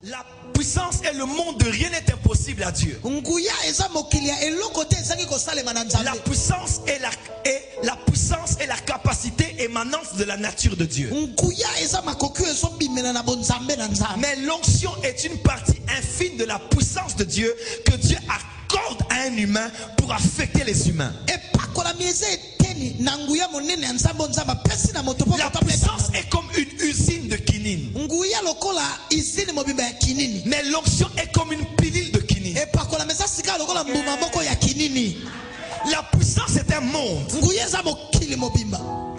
La puissance et le monde de rien n'est impossible à Dieu. La puissance est la capacité émanante de la nature de Dieu. Mais l'onction est une partie infime de la puissance de Dieu que Dieu accorde à un humain pour affecter les humains. La puissance est comme une usine de quinine. Mais l'onction est comme une pilule de quinine. La puissance est un monde.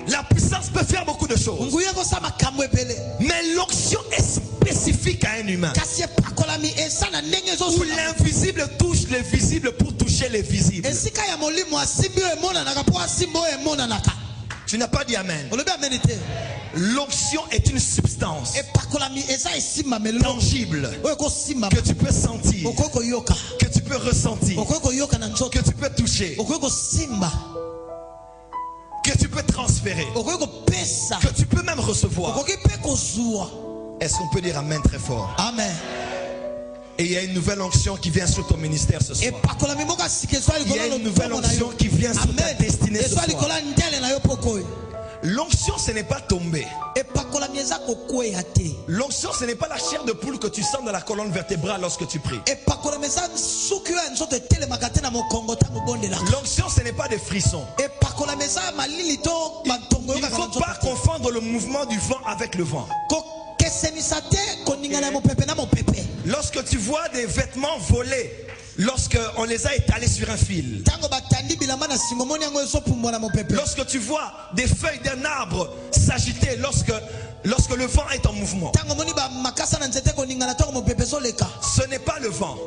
La puissance peut faire beaucoup de choses. Mais l'onction est spécifique à un humain. Où l'invisible touche le visible pour toucher les visibles. Tu n'as pas dit amen. L'onction est une substance tangible que tu peux sentir, que tu peux ressentir, que tu peux toucher, que tu peux transférer, que tu peux même recevoir. Est-ce qu'on peut dire amen très fort? Amen. Et il y a une nouvelle onction qui vient sur ton ministère ce soir. Il y a une nouvelle onction qui vient sur ta destinée ce soir. L'onction, ce n'est pas tomber. L'onction, ce n'est pas la chair de poule que tu sens dans la colonne vertébrale lorsque tu pries. L'onction, ce n'est pas des frissons. Il ne faut pas confondre le mouvement du vent avec le vent. Lorsque tu vois des vêtements volés, lorsque on les a étalés sur un fil, lorsque tu vois des feuilles d'un arbre s'agiter lorsque le vent est en mouvement, ce n'est pas le vent,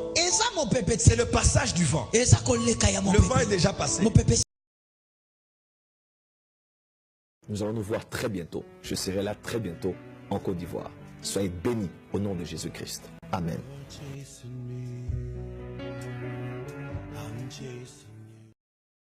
c'est le passage du vent. Le vent est déjà passé. Nous allons nous voir très bientôt. Je serai là très bientôt en Côte d'Ivoire. Soyez bénis au nom de Jésus-Christ. Amen.